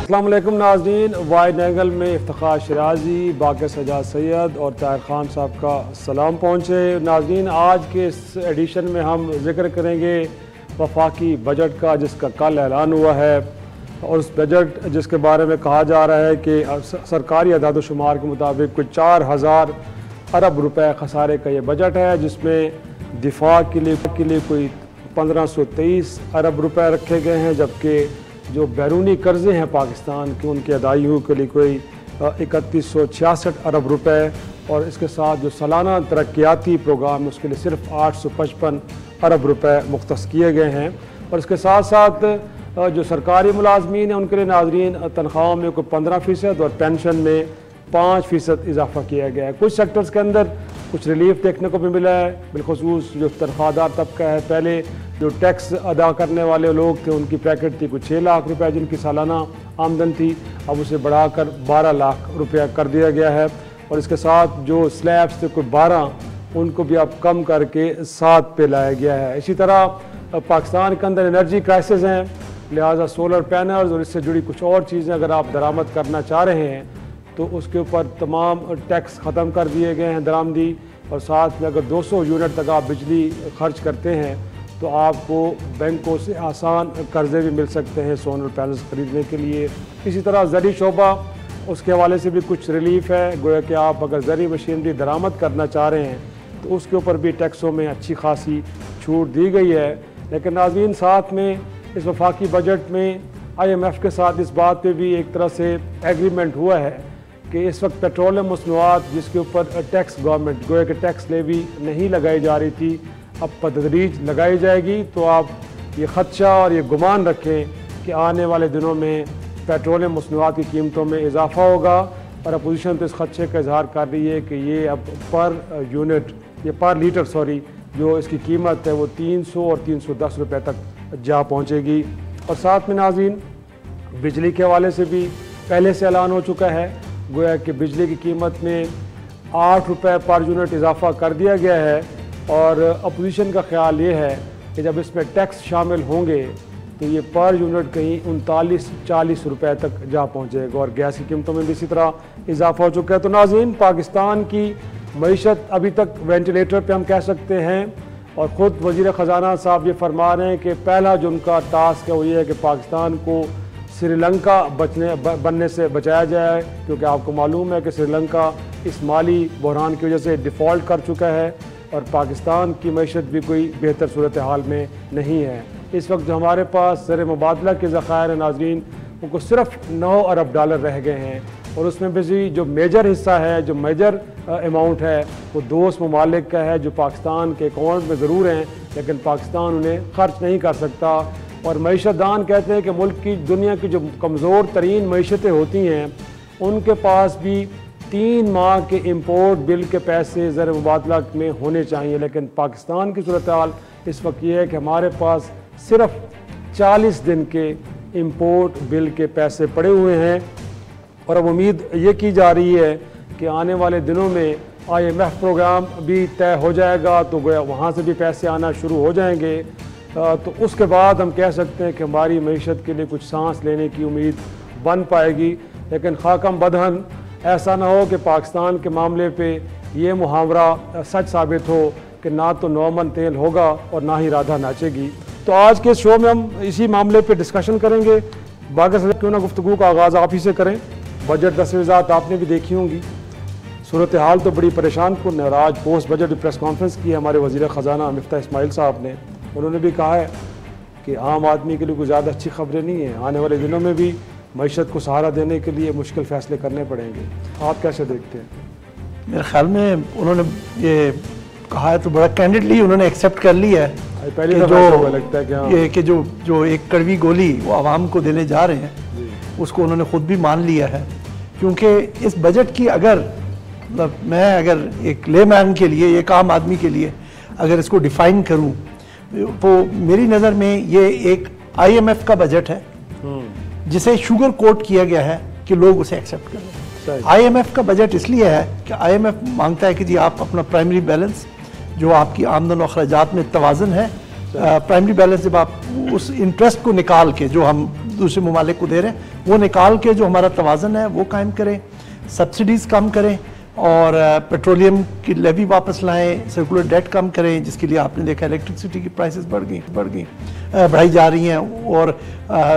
अस्सलाम वालेकुम नाज़रीन, वाइड एंगल में इफ्तिखार शिराजी, बाक़ी सजाद सैयद और ताहिर ख़ान साहब का सलाम पहुँचे। नाज़रीन, आज के इस एडिशन में हम जिक्र करेंगे वफाकी बजट का, जिसका कल ऐलान हुआ है, और उस बजट जिसके बारे में कहा जा रहा है कि सरकारी अदाद-ओ-शुमार के मुताबिक कुछ 4000 अरब रुपए खसारे का ये बजट है, जिसमें दिफा के लिए कोई 1523 अरब रुपए रखे गए हैं, जबकि जो बैरूनी कर्ज़े हैं पाकिस्तान के, उनकी अदायगियों के लिए कोई 3166 अरब रुपए, और इसके साथ जो सालाना तरक्याती प्रोग्राम है उसके लिए सिर्फ 855 अरब रुपए मुख्तस किए गए हैं। और इसके साथ साथ जो सरकारी मुलाजमीन हैं उनके लिए नाज़रीन तनख्वाहों में कोई 15% और पेंशन में 5% इजाफा किया गया है। कुछ सेक्टर्स के अंदर कुछ रिलीफ देखने को भी मिला है, बिलखुसूस जो तनख्वाहदार तबका है। पहले जो टैक्स अदा करने वाले लोग थे उनकी ब्रैकेट थी कुछ 6 लाख रुपए जिनकी सालाना आमदन थी, अब उसे बढ़ाकर 12 लाख रुपया कर दिया गया है। और इसके साथ जो स्लैब्स थे कोई 12, उनको भी अब कम करके 7 पे लाया गया है। इसी तरह पाकिस्तान के अंदर एनर्जी क्राइसिस हैं, लिहाजा सोलर पैनल्स और इससे जुड़ी कुछ और चीज़ें अगर आप दरामद करना चाह रहे हैं तो उसके ऊपर तमाम टैक्स ख़त्म कर दिए गए हैं दरामदी। और साथ में अगर 200 यूनिट तक आप बिजली खर्च करते हैं तो आपको बैंकों से आसान कर्ज़े भी मिल सकते हैं सोलर पैनल्स ख़रीदने के लिए। इसी तरह ज़री शोबा, उसके हवाले से भी कुछ रिलीफ है। गोया कि आप अगर ज़री मशीनरी दरामद करना चाह रहे हैं तो उसके ऊपर भी टैक्सों में अच्छी खासी छूट दी गई है। लेकिन नाज़रीन, साथ में इस वफाकी बजट में IMF के साथ इस बात पे भी एक तरह से एग्रीमेंट हुआ है कि इस वक्त पेट्रोलियम मसनूआत जिसके ऊपर टैक्स गवर्नमेंट गोया कि टैक्स लेवी नहीं लगाई जा रही थी, अब बतदरीज लगाई जाएगी। तो आप ये ख़दशा और ये गुमान रखें कि आने वाले दिनों में पेट्रोलियम मसनूआत की कीमतों में इजाफा होगा। और अपोजिशन तो इस खदशे का इजहार कर रही है कि ये अब पर लीटर जो इसकी कीमत है वो 300 और 310 रुपये तक जा पहुँचेगी। और साथ में नाज़रीन, बिजली के हवाले से भी पहले से ऐलान हो चुका है, गोया कि बिजली की कीमत में 8 रुपये पर यूनिट इजाफा कर दिया गया है। और अपोजिशन का ख्याल ये है कि जब इसमें टैक्स शामिल होंगे तो ये पर यूनिट कहीं 39-40 रुपये तक जा पहुँचेगा। और गैस की कीमतों में भी इसी तरह इजाफा हो चुका है। तो नाज़रीन, पाकिस्तान की मईशत अभी तक वेंटिलेटर पे हम कह सकते हैं, और ख़ुद वज़ीर ख़जाना साहब ये फरमा रहे हैं कि पहला जो उनका टास्क है वो ये है कि पाकिस्तान को श्रीलंका बनने से बचाया जाए, क्योंकि आपको मालूम है कि श्रीलंका इस माली बहरान की वजह से डिफ़ॉल्ट कर चुका है और पाकिस्तान की मईशत भी कोई बेहतर सूरत हाल में नहीं है। इस वक्त जो हमारे पास ज़र मुबादला के ज़ख़ायर नाज़रीन, उनको सिर्फ 9 अरब डॉलर रह गए हैं, और उसमें भी जो मेजर हिस्सा है, जो मेजर अमाउंट है, वो दोस्त ममालिक का है जो पाकिस्तान के अकाउंट में ज़रूर हैं, लेकिन पाकिस्तान उन्हें ख़र्च नहीं कर सकता। और मईशतदान कहते हैं कि मुल्क की दुनिया की जो कमज़ोर तरीन मईशतें होती हैं उनके पास भी 3 माह के इम्पोर्ट बिल के पैसे ज़र मुबादला में होने चाहिए। लेकिन पाकिस्तान की सूरत हाल इस वक्त ये है कि हमारे पास सिर्फ 40 दिन के इम्पोर्ट बिल के पैसे पड़े हुए हैं। और अब उम्मीद ये की जा रही है कि आने वाले दिनों में IMF प्रोग्राम भी तय हो जाएगा, तो गोया वहाँ से भी पैसे आना शुरू हो जाएंगे। तो उसके बाद हम कह सकते हैं कि हमारी मईशत के लिए कुछ सांस लेने की उम्मीद बन पाएगी। लेकिन खाकम बदहन ऐसा ना हो कि पाकिस्तान के मामले पे ये मुहावरा सच साबित हो कि ना तो 9 मन तेल होगा और ना ही राधा नाचेगी। तो आज के शो में हम इसी मामले पे डिस्कशन करेंगे। बाकी से क्यों ना गुफ्तगू का आगाज़ आप ही से करें। बजट दस्तावेज़ात आपने भी देखी होंगी, सूरत हाल तो बड़ी परेशान कुन है। और आज पोस्ट बजट प्रेस कॉन्फ्रेंस की हमारे वज़ीर ख़जाना मिफ्ताह इस्माइल साहब ने, उन्होंने भी कहा है कि आम आदमी के लिए कोई ज़्यादा अच्छी खबरें नहीं हैं, आने वाले दिनों में भी मईशत को सहारा देने के लिए मुश्किल फ़ैसले करने पड़ेंगे। आप कैसे देखते हैं? मेरे ख्याल में उन्होंने ये कहा है तो बड़ा कैंडिडली उन्होंने एक्सेप्ट कर लिया है। पहले लगता है कि जो एक कड़वी गोली वो आवाम को देने जा रहे हैं उसको उन्होंने ख़ुद भी मान लिया है। क्योंकि इस बजट की मतलब मैं अगर एक लेमैन के लिए, एक आम आदमी के लिए अगर इसको डिफ़ाइन करूं तो मेरी नज़र में ये एक IMF का बजट है जिसे शुगर कोट किया गया है कि लोग उसे एक्सेप्ट करें। IMF का बजट इसलिए है कि IMF मांगता है कि जी आप अपना प्राइमरी बैलेंस जो आपकी आमदन और अखराजात में तवाज़ुन है प्राइमरी बैलेंस जब आप उस इंटरेस्ट को निकाल के जो हम दूसरे ममालिक को दे रहे हैं वो निकाल के जो हमारा तवाज़न है वो कायम करें, सब्सिडीज़ कम करें और पेट्रोलियम की लेवी वापस लाएं, सर्कुलर डेट कम करें, जिसके लिए आपने देखा इलेक्ट्रिसिटी की प्राइसेस बढ़ाई जा रही हैं और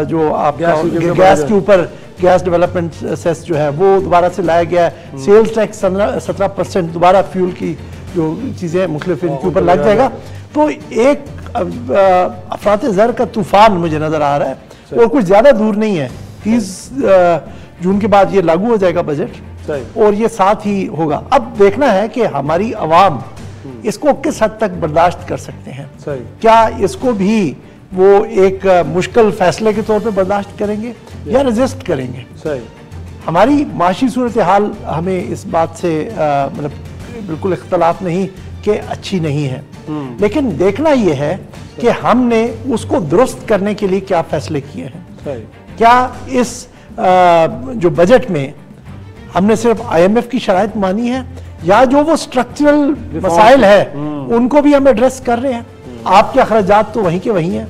जो आप गैस के ऊपर गैस डेवलपमेंट सेस जो है वो दोबारा से लाया गया है, सेल्स टैक्स 17% दोबारा फ्यूल की जो चीज़ें मुख्तलिफ इनके ऊपर लग जाएगा। तो एक अफरात ज़र का तूफान मुझे नज़र आ रहा है और कुछ ज़्यादा दूर नहीं है, 30 जून के बाद ये लागू हो जाएगा बजट और ये साथ ही होगा। अब देखना है कि हमारी आवाम इसको किस हद तक बर्दाश्त कर सकते हैं, क्या इसको भी वो एक मुश्किल फैसले के तौर पे बर्दाश्त करेंगे या रेजिस्ट करेंगे। हमारी माशी सूरत हाल हमें इस बात से मतलब बिल्कुल इख्तलाफ नहीं कि अच्छी नहीं है, लेकिन देखना यह है कि हमने उसको दुरुस्त करने के लिए क्या फैसले किए हैं। क्या इस जो बजट में हमने सिर्फ IMF की शराइत मानी है या जो वो स्ट्रक्चरल मसाइल है उनको भी हम एड्रेस कर रहे हैं। आपके अखराजात तो वहीं के वहीं हैं।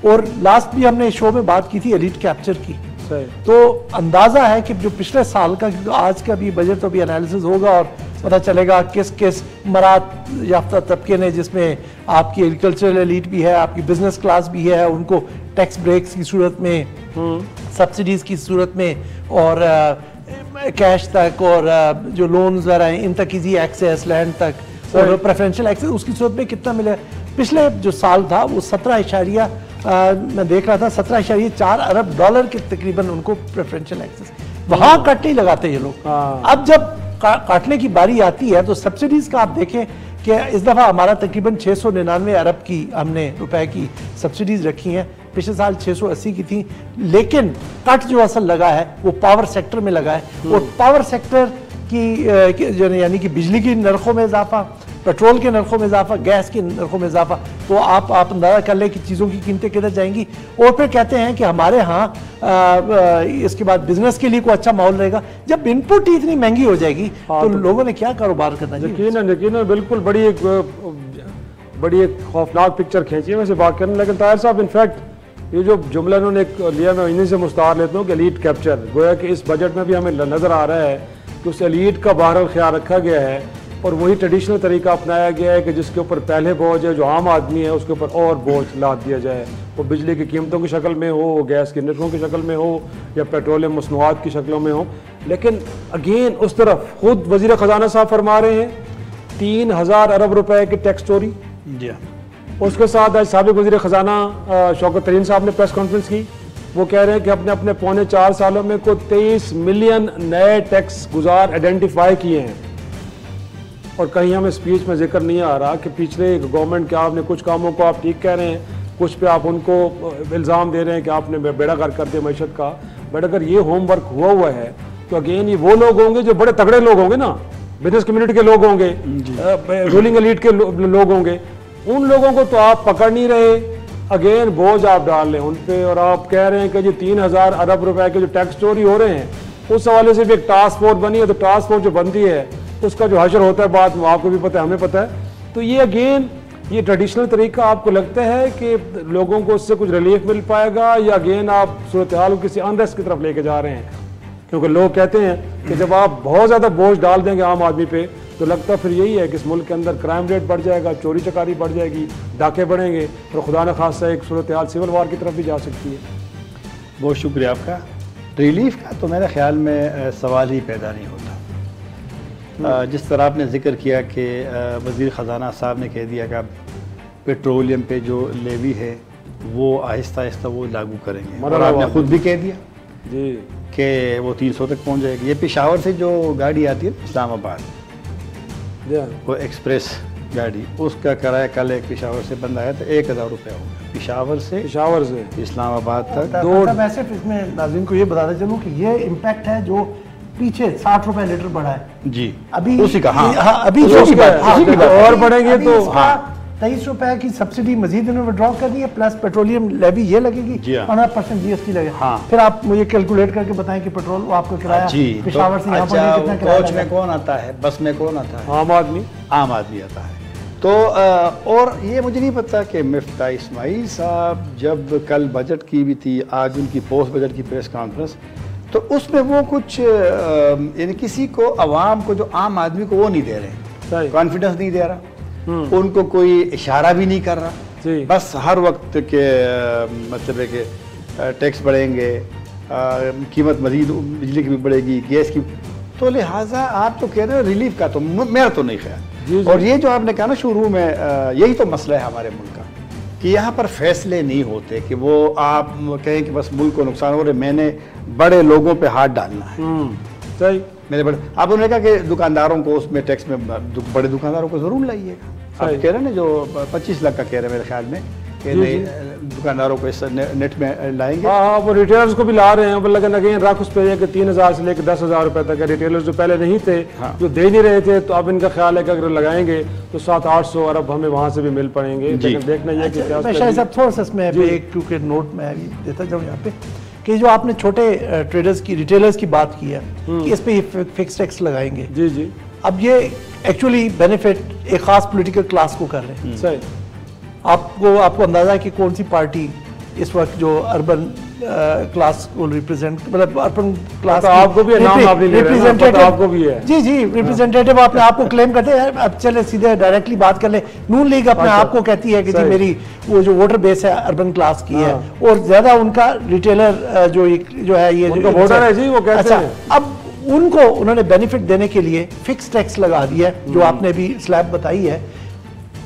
और लास्ट भी हमने शो में बात की थी एलीट कैप्चर की, तो अंदाजा है कि जो पिछले साल का, क्योंकि आज का भी बजट तो भी एनालिसिस होगा और पता चलेगा किस किस मरात याफ्ता तबके ने, जिसमें आपकी एग्रीकल्चरल एलीट भी है, आपकी बिजनेस क्लास भी है, उनको टैक्स ब्रेक्स की सूरत में, सब्सिडीज की सूरत में और कैश तक और जो लोन्स वगैरह हैं इन तक इजी एक्सेस, लैंड तक और प्रेफरेंशियल एक्सेस उसकी सूरत में कितना मिला। पिछले जो साल था वो 17 मैं देख रहा था 17.4 अरब डॉलर के तकरीबन उनको प्रेफरेंशियल एक्सेस, वहां कट नहीं लगाते ये लोग। अब जब काटने की बारी आती है तो सब्सिडीज का आप देखें कि इस दफा हमारा तकरीबन 699 अरब की हमने रुपए की सब्सिडीज रखी हैं, पिछले साल 680 की थी, लेकिन कट जो असल लगा है वो पावर सेक्टर में लगा है और पावर सेक्टर की यानी कि बिजली की नरखों में इजाफा, पेट्रोल के नरखों में इजाफा, गैस के नरखों में इजाफा, तो आप अंदाजा कर लें कि चीज़ों की कीमतें किधर जाएंगी। और फिर कहते हैं कि हमारे यहाँ इसके बाद बिजनेस के लिए कोई अच्छा माहौल रहेगा। जब इनपुट ही इतनी महंगी हो जाएगी तो लोगों ने क्या कारोबार करना है। यकीनन बिल्कुल बड़ी एक खौफनाक पिक्चर खींची है वैसे बात करने, लेकिन ताहिर साहब इनफैक्ट ये जो जुमला इन्होंने लिया मैं इन्हीं से मुस्तार लेता हूँ कि एलीट कैप्चर, गोया कि इस बजट में भी हमें नज़र आ रहा है कि उस एलीट का बहरहाल ख्याल रखा गया है और वही ट्रेडिशनल तरीका अपनाया गया है कि जिसके ऊपर पहले बोझ है जो आम आदमी है उसके ऊपर और बोझ लाद दिया जाए, वो बिजली की कीमतों की शक्ल में हो, गैस के नरखों की शक्ल में हो या पेट्रोलियम मसनूआत की शक्लों में हो। लेकिन अगेन उस तरफ खुद वज़ीर ख़जाना साहब फरमा रहे हैं 3000 अरब रुपए की टैक्स चोरी। उसके साथ आज साबिक वज़ीर ख़जाना शौकत तरीन साहब ने प्रेस कॉन्फ्रेंस की, वो कह रहे हैं कि अपने पौने 4 सालों में को 23 मिलियन नए टैक्स गुजार आइडेंटिफाई किए हैं। और कहीं हमें स्पीच में जिक्र नहीं आ रहा कि पिछले गवर्नमेंट के आपने कुछ कामों को आप ठीक कह रहे हैं, कुछ पे आप उनको इल्ज़ाम दे रहे हैं कि आपने बेड़ा गर्क कर दिया मैशत का। बट अगर ये होमवर्क हुआ है तो अगेन ये वो लोग होंगे जो बड़े तगड़े लोग होंगे ना, बिजनेस कम्युनिटी के लोग होंगे, रूलिंग एलीट के लोग होंगे, उन लोगों को तो आप पकड़ नहीं रहे, अगेन बोझ आप डाल रहे हैं उन पे। और आप कह रहे हैं कि जी 3000 अरब रुपए के जो टैक्स चोरी हो रहे हैं उस हवाले से भी एक टास्क फोर्स बनी है, तो टास्क फोर्स जो बनती है उसका जो हशर होता है बात आपको भी पता है, हमें पता है। तो ये अगेन ये ट्रेडिशनल तरीका आपको लगता है कि लोगों को उससे कुछ रिलीफ मिल पाएगा या अगेन आप सूरत हाल को किसी अनरेस्ट की तरफ लेके जा रहे हैं? क्योंकि लोग कहते हैं कि जब आप बहुत ज़्यादा बोझ डाल देंगे आम आदमी पे तो लगता फिर यही है कि इस मुल्क के अंदर क्राइम रेट बढ़ जाएगा, चोरी चकारी बढ़ जाएगी, डाके बढ़ेंगे और खुदा न खासा एक सूरत हाल सिविल वार की तरफ भी जा सकती है। बहुत शुक्रिया आपका। रिलीफ का तो मेरे ख्याल में सवाल ही पैदा नहीं होता। जिस तरह आपने जिक्र किया कि वज़ीर ख़जाना साहब ने कह दिया कि अब पेट्रोलियम पे जो लेवी है वो आहिस्ता आहिस्ता वो लागू करेंगे, और आपने ख़ुद भी कह दिया जी कि वो 300 तक पहुंच जाएगी। ये पेशावर से जो गाड़ी आती है इस्लामाबाद, वो एक्सप्रेस गाड़ी, उसका किराया कल एक पेशावर से बंदा आया था 1000 रुपये हो गया, पेशावर से इस्लामाबाद तक। वैसे इसमें नाज़रीन को ये बताते चलूँ कि ये इम्पैक्ट है जो पीछे 60 रुपए लीटर बढ़ा है जी, अभी उसी का अभी और बढ़ेंगे तो 23 रुपए की सब्सिडी मजीद इन्होंने विड्रॉ कर दी है, प्लस पेट्रोलियम लेवी ये लगेगी, 100% GST लगेगा। फिर आप मुझे कैलकुलेट करके बताएं कि पेट्रोल आपका किराया पेशावर से यहाँ पर कितना किराया कोच में कौन आता है, बस में कौन आता है? आम आदमी आता है। तो और ये मुझे नहीं पता कि मिफ्ता इस्माइल साहब जब कल बजट की भी थी, आज उनकी पोस्ट बजट की प्रेस कॉन्फ्रेंस, तो उसमें वो कुछ यानी किसी को, आवाम को, जो आम आदमी को वो नहीं दे रहे, कॉन्फिडेंस नहीं दे रहा, उनको कोई इशारा भी नहीं कर रहा, बस हर वक्त के मतलब है कि टैक्स बढ़ेंगे, कीमत मजीद बिजली की भी बढ़ेगी, गैस की, तो लिहाजा आप तो कह रहे हो रिलीफ का, तो मेरा तो नहीं ख्याल। और ये जो आपने कहा ना शुरू में, यही तो मसला है हमारे मुल्क का कि यहाँ पर फैसले नहीं होते कि वो आप कहें कि बस मुल्क को नुकसान हो रहा है, मैंने बड़े लोगों पे हाथ डालना है। सही, मेरे बड़े, आप उन्होंने कहा कि दुकानदारों को उसमें टैक्स में, बड़े दुकानदारों को जरूर लाइएगा। आप कह रहे हैं ना जो 25 लाख का कह रहे हैं मेरे ख्याल में कि दुकानदारों को इस नेट में लाएंगे। हाँ, वो रिटेलर्स को भी ला रहे हैं, मतलब लगे रख उस पे कि 3,000 से लेकर 10,000 रुपए तक। रिटेलर्स जो पहले नहीं थे, जो दे नहीं रहे थे, तो अब इनका ख्याल है कि अगर लगाएंगे तो 700-800 अरब हमें वहां से भी मिल पड़ेंगे। लेकिन देखना यह कि थोड़ा सा इसमें क्योंकि नोट में देता जाऊँ यहाँ पे कि जो आपने छोटे ट्रेडर्स की, रिटेलर्स की बात की है कि इस पे फिक्स टैक्स लगाएंगे। जी जी, अब ये एक्चुअली बेनिफिट एक खास पॉलिटिकल क्लास को कर रहे हैं। सही, आपको अंदाजा है कि कौन सी पार्टी इस वक्त जो अर्बन क्लास को रिप्रेजेंट, मतलब अर्बन क्लास, आपको भी नाम आप नहीं ले रहे हैं, आपको भी है। जी जी, रिप्रेजेंटेटिव अपने आप को क्लेम करते हैं। अब चले सीधे डायरेक्टली बात कर ले, नून लीग अपने आप को कहती है कि जी मेरी वो जो वोटर बेस है अर्बन क्लास की है, और ज्यादा उनका रिटेलर जो है ये वोटर है जी, वो कहते हैं। अब उनको उन्होंने बेनिफिट देने के लिए फिक्स टैक्स लगा दिया है, जो आपने भी स्लैब बताई है।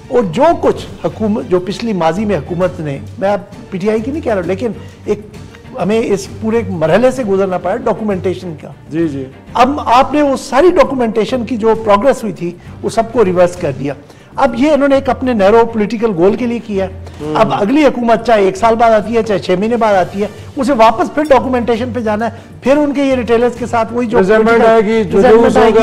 और जो कुछ हुकूमत, जो पिछली माजी में हुकूमत ने, मैं अब पीटीआई की नहीं कह रहा हूँ, लेकिन एक हमें इस पूरे मरहले से गुजरना पड़ा डॉक्यूमेंटेशन का। जी जी, अब आपने वो सारी डॉक्यूमेंटेशन की जो प्रोग्रेस हुई थी वो सबको रिवर्स कर दिया। अब ये इन्होंने एक अपने नैरो पॉलिटिकल गोल के लिए किया। अब अगली हुकूमत चाहे 1 साल बाद आती है, चाहे 6 महीने बाद आती है, उसे वापस फिर डॉक्यूमेंटेशन पे जाना है, फिर उनके ये रिटेलर्स के साथ वही जो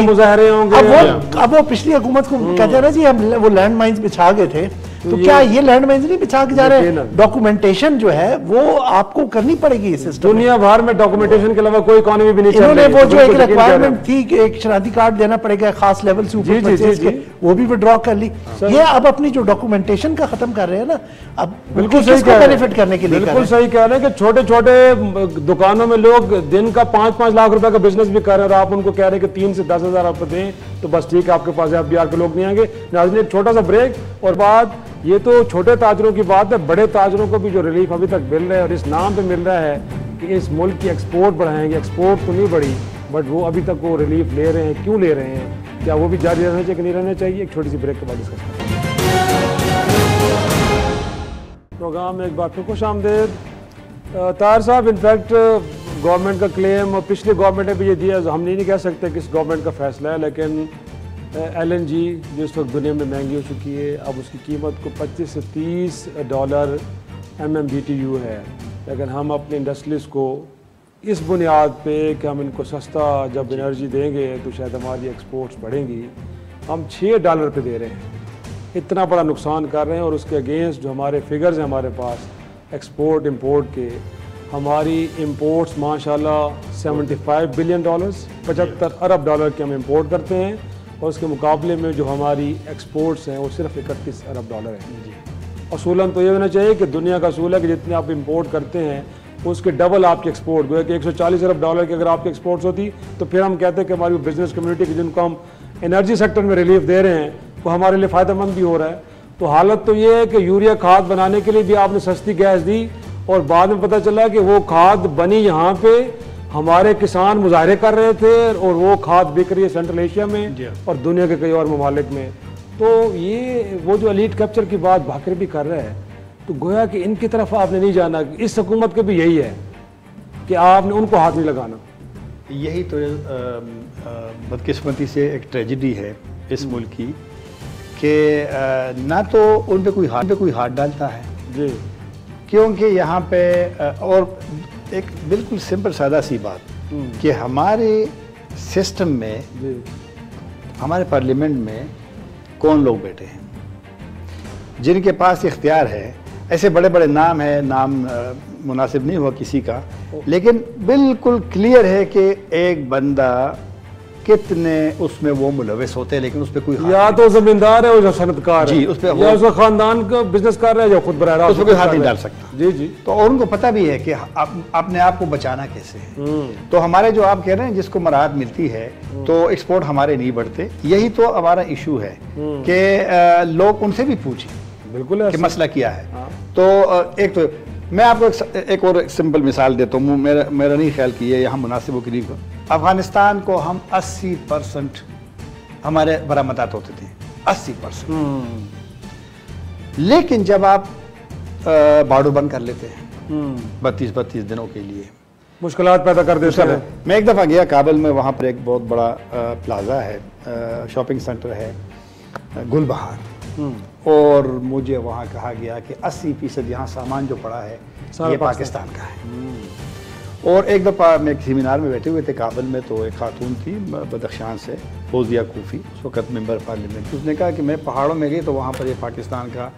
मुजाहरे होंगे। अब वो पिछली हुकूमत को कहते हैं ना जी हम वो लैंड माइन्स बिछा गए थे, तो क्या ये लैंड माइन्स नहीं बिछा के जा रहे हैं? डॉक्यूमेंटेशन जो है वो आपको करनी पड़ेगी। इस सिस्टम दुनिया भर में डॉक्यूमेंटेशन के अलावा कोई इकोनॉमी भी नहीं चल रही। इन्होंने वो जो एक रिक्वायरमेंट थी कि एक शनाख्ती कार्ड देना पड़ेगा खास लेवल से ऊपर परचेज के, वो भी विड्रॉ कर ली। ये अब अपनी जो डॉक्यूमेंटेशन का खत्म कर रहे हैं ना, अब बिल्कुल सही बेनिफिट करने के लिए बिल्कुल सही कह रहे हैं कि छोटे छोटे दुकानों में लोग दिन का 5-5 लाख रुपए का बिजनेस भी कर रहे हैं, और आप उनको कह रहे हैं कि 3 से 10 हजार रुपए दें तो बस ठीक है, आपके पास FBR के लोग नहीं आएंगे। नाज़रीन, एक छोटा सा ब्रेक और बाद, ये तो छोटे ताजरों की बात है, बड़े ताजरों को भी जो रिलीफ अभी तक मिल रहा है, और इस नाम पे मिल रहा है कि इस मुल्क की एक्सपोर्ट बढ़ाएंगे। एक्सपोर्ट तो नहीं बढ़ी, बट वो अभी तक वो रिलीफ ले रहे हैं। क्यों ले रहे हैं, क्या वो भी जारी रहना चाहिए कि नहीं रहना चाहिए? एक छोटी सी ब्रेक के बाद डिस्कस करेंगे। प्रोग्राम में एक बार फिर खुश आमदेद। तार साहब, इनफैक्ट गवर्नमेंट का क्लेम, और पिछली गवर्नमेंट ने भी ये दिया, हम नहीं कह सकते कि इस गवर्नमेंट का फैसला है, लेकिन LNG जो इस वक्त दुनिया में महंगी हो चुकी है, अब उसकी कीमत को $25 से $30 MMBTU है। लेकिन हम अपने इंडस्ट्रीज़ को इस बुनियाद पे कि हम इनको सस्ता जब एनर्जी देंगे तो शायद हमारी एक्सपोर्ट्स बढ़ेंगी, हम $6 पे दे रहे हैं। इतना बड़ा नुकसान कर रहे हैं, और उसके अगेंस्ट जो हमारे फिगर्स हैं हमारे पास एक्सपोर्ट इंपोर्ट के, हमारी इंपोर्ट्स माशाल्लाह $75 बिलियन, $75 अरब के हम इंपोर्ट करते हैं, और उसके मुकाबले में जो हमारी एक्सपोर्ट्स हैं वो सिर्फ $31 अरब हैं। असूलन तो ये होना चाहिए कि दुनिया का असूल है कि जितने आप इंपोर्ट करते हैं उसके डबल आपकी एक्सपोर्ट, गोया कि $140 अरब की अगर आपकी एक्सपोर्ट्स होती तो फिर हम कहते हैं कि हमारी बिजनेस कम्युनिटी की, जिनको हम एनर्जी सेक्टर में रिलीफ दे रहे हैं, वो हमारे लिए फ़ायदेमंद भी हो रहा है। तो हालत तो ये है कि यूरिया खाद बनाने के लिए भी आपने सस्ती गैस दी, और बाद में पता चला कि वो खाद बनी यहाँ पे, हमारे किसान मुजाहरे कर रहे थे, और वो खाद बिक रही है सेंट्रल एशिया में और दुनिया के कई और ममालिक में। तो ये वो जो एलीट कैप्चर की बात भाकर भी कर रहा है, तो गोया कि इनकी तरफ आपने नहीं जाना। इस हुकूमत के भी यही है कि आपने उनको हाथ नहीं लगाना। यही तो बदकिस्मती से एक ट्रेजिडी है इस मुल्क की कि ना तो उन पे कोई हाथ डालता है जी, क्योंकि यहाँ पे और एक बिल्कुल सिंपल सादा सी बात कि हमारे सिस्टम में, हमारे पार्लियामेंट में कौन लोग बैठे हैं जिनके पास इख्तियार है। ऐसे बड़े बड़े नाम है, नाम मुनासिब नहीं हुआ किसी का, लेकिन बिल्कुल क्लियर है कि एक बंदा कितने उसमें वो मुलविस होते हैं, लेकिन उस पर कोई या तो जमींदार है, वो जो सनतकार है, जी, उस पे या उसका खानदान का बिजनेस कर रहा है, जो खुद बरह रास्त उस पर कोई हाथ नहीं डाल सकता। जी जी। तो और उनको पता भी है कि अपने आप को बचाना कैसे है। तो हमारे जो आप कह रहे हैं जिसको मराहत मिलती है तो एक्सपोर्ट हमारे नहीं बढ़ते, यही तो हमारा इशू है कि लोग उनसे भी पूछें बिल्कुल कि मसला क्या है। तो एक तो मैं आपको एक और सिंपल मिसाल देता हूँ, मेरा नहीं ख्याल कि ये यहाँ मुनासिब हो कि नहीं। अफगानिस्तान को हम 80% हमारे बरामदात होते थे, 80%। लेकिन जब आप बाड़ू बंद कर लेते हैं 32 दिनों के लिए, मुश्किलात पैदा कर देते हैं। मैं एक दफ़ा गया काबुल में, वहाँ पर एक बहुत बड़ा प्लाजा है, शॉपिंग सेंटर है गुलबहार, और मुझे वहाँ कहा गया कि 80% यहाँ सामान जो पड़ा है ये पाकिस्तान का है। और एक दफ़ा मैं किसी मीनार में बैठे हुए थे काबुल में, तो एक खातून थी बदख्शान से, फौजिया कूफी, उस वक़्त मेंबर पार्लियामेंट, उसने कहा कि मैं पहाड़ों में गई तो वहाँ पर ये पाकिस्तान का